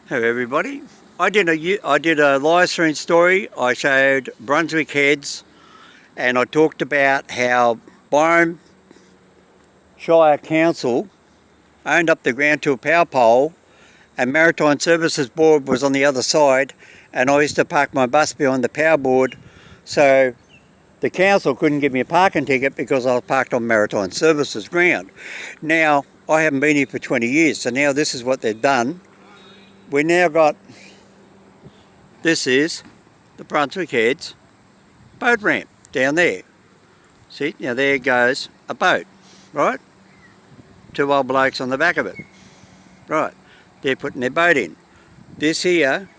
Hello everybody. I did a live stream story. I showed Brunswick Heads and I talked about how Byron Shire Council owned up the ground to a power pole and Maritime Services Board was on the other side, and I used to park my bus behind the power board so the council couldn't give me a parking ticket because I was parked on Maritime Services ground. Now, I haven't been here for 20 years, so now this is what they've done. We now got, this is the Brunswick Heads boat ramp down there. See, now there goes a boat, right? Two old blokes on the back of it. Right, they're putting their boat in. This here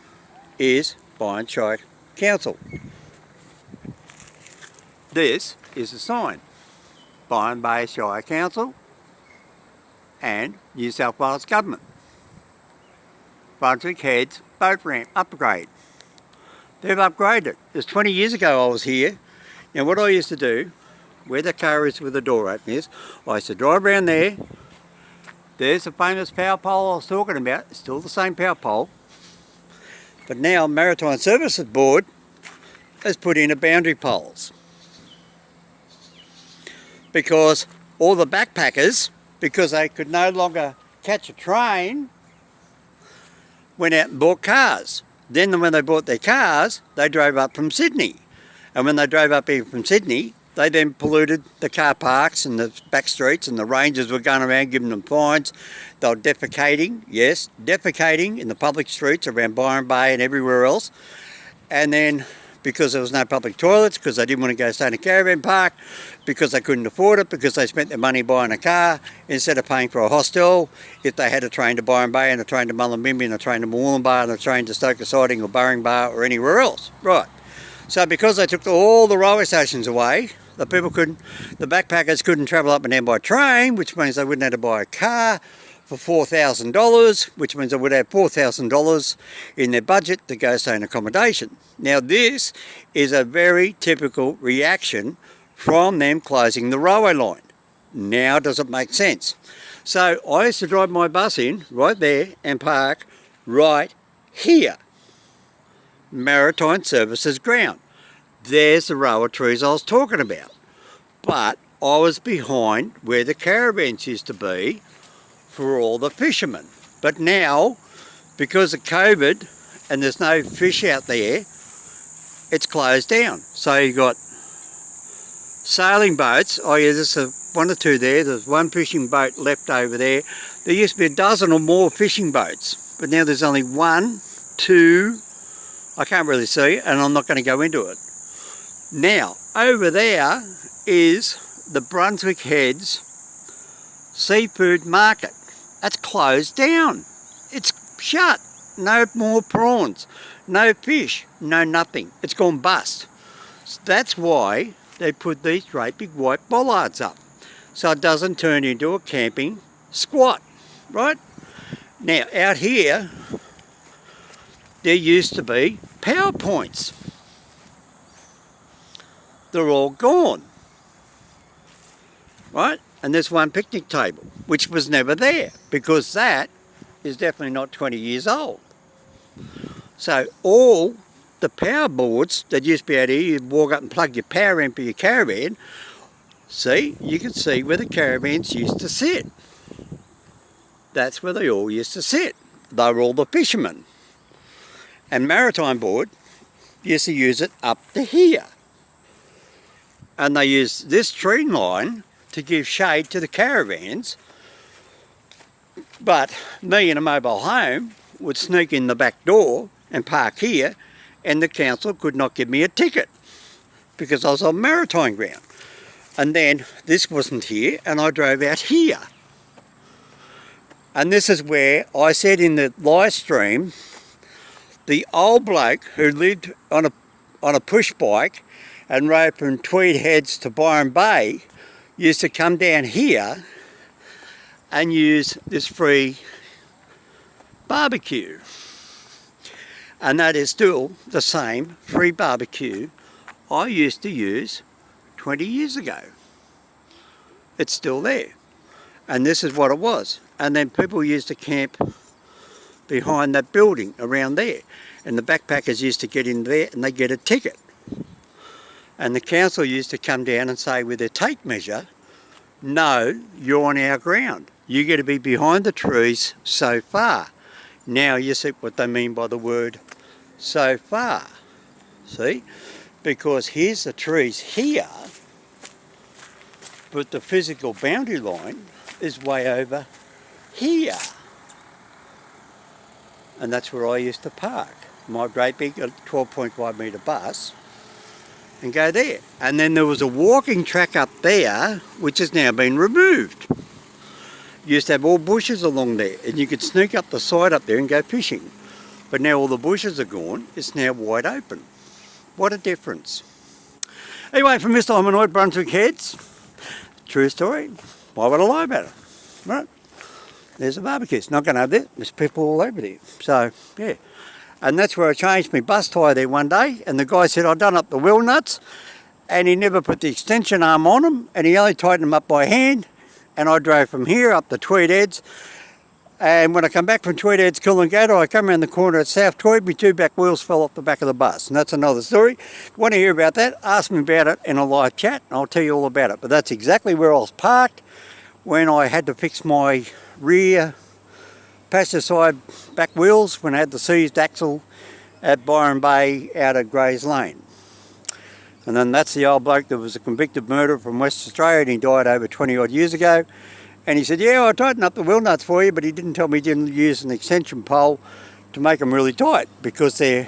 is Byron Shire Council. This is a sign. Byron Bay Shire Council and New South Wales Government. Brunswick Heads boat ramp upgrade. They've upgraded it. It was 20 years ago I was here, and what I used to do, where the car is with the door open is, I used to drive around there. There's the famous power pole I was talking about. It's still the same power pole, but now Maritime Services Board has put in a boundary poles because all the backpackers, because they could no longer catch a train, went out and bought cars. Then when they bought their cars, they drove up from Sydney. And when they drove up here from Sydney, they then polluted the car parks and the back streets, and the rangers were going around giving them fines. They were defecating, yes, defecating in the public streets around Byron Bay and everywhere else. And then because there was no public toilets, because they didn't want to go stay in a caravan park, because they couldn't afford it, because they spent their money buying a car instead of paying for a hostel, if they had a train to Byron Bay and a train to Mullumbimby and a train to Moolumbar and a train to Stoker Siding or Burring Bar or anywhere else. Right. So because they took all the railway stations away, the backpackers couldn't travel up and down by train, which means they wouldn't have to buy a car for $4,000, which means they would have $4,000 in their budget to go stay in accommodation. Now this is a very typical reaction from them closing the railway line. Now does it make sense? So I used to drive my bus in right there and park right here. Maritime Services ground. There's the row of trees I was talking about. But I was behind where the caravans used to be for all the fishermen. But now, because of COVID and there's no fish out there, it's closed down. So you've got sailing boats. Oh yeah, there's one or two there. There's one fishing boat left over there. There used to be a dozen or more fishing boats, but now there's only one, two, I can't really see, and I'm not going to go into it. Now, over there is the Brunswick Heads seafood market. That's closed down. It's shut. No more prawns, no fish, no nothing. It's gone bust. So that's why they put these great big white bollards up, so it doesn't turn into a camping squat, right? Now, out here, there used to be power points. They're all gone, right? And there's one picnic table, which was never there, because that is definitely not 20 years old. So all the power boards that used to be out here, you'd walk up and plug your power in for your caravan. See, you can see where the caravans used to sit. That's where they all used to sit. They were all the fishermen. And Maritime Board used to use it up to here. And they used this tree line to give shade to the caravans. But me in a mobile home would sneak in the back door and park here, and the council could not give me a ticket because I was on maritime ground. And then this wasn't here, and I drove out here. And this is where I said in the live stream, the old bloke who lived on a push bike and rode from Tweed Heads to Byron Bay used to come down here and use this free barbecue. And that is still the same free barbecue I used to use 20 years ago. It's still there. And this is what it was. And then people used to camp behind that building around there. And the backpackers used to get in there and they get a ticket. And the council used to come down and say with their tape measure, no, you're on our ground. You get to be behind the trees so far. Now you see what they mean by the word so far. See? Because here's the trees here, but the physical boundary line is way over here. And that's where I used to park my great big 12.5 metre bus and go there. And then there was a walking track up there, which has now been removed. You used to have all bushes along there, and you could sneak up the side up there and go fishing. But now all the bushes are gone, it's now wide open. What a difference. Anyway, from Mr. Hominoid, Brunswick Heads, true story. Why would I lie about it? Right? There's a barbecue. It's not going over there. There's people all over there. So, yeah. And that's where I changed my bus tyre there one day. And the guy said I'd done up the wheel nuts. And he never put the extension arm on them. And he only tightened them up by hand. And I drove from here up to Tweed Heads. And when I come back from Tweed Heads, Coolangatta, I come around the corner at South Tweed. My two back wheels fell off the back of the bus. And that's another story. If you want to hear about that, ask me about it in a live chat. And I'll tell you all about it. But that's exactly where I was parked when I had to fix my rear passenger side back wheels when I had the seized axle at Byron Bay out of Grays Lane. And then that's the old bloke that was a convicted murderer from West Australia, and he died over 20 odd years ago. And he said, yeah, I tightened up the wheel nuts for you, but he didn't tell me he didn't use an extension pole to make them really tight, because they're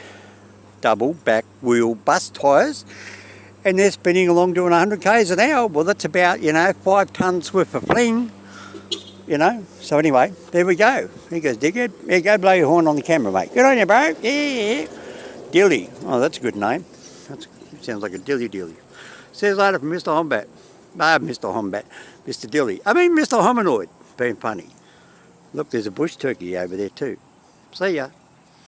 double back wheel bus tyres and they're spinning along doing 100 k's an hour. Well, that's about, 5 tonnes worth of fling. So anyway, there we go. He goes, dickhead, here, go blow your horn on the camera, mate. Good on you, bro. Yeah. Dilly. Oh, that's a good name. Sounds like a dilly. Says later from Mr. Hombat. Mr. Hombat. Mr. Dilly. Mr. Hominoid. Being funny. Look, there's a bush turkey over there too. See ya.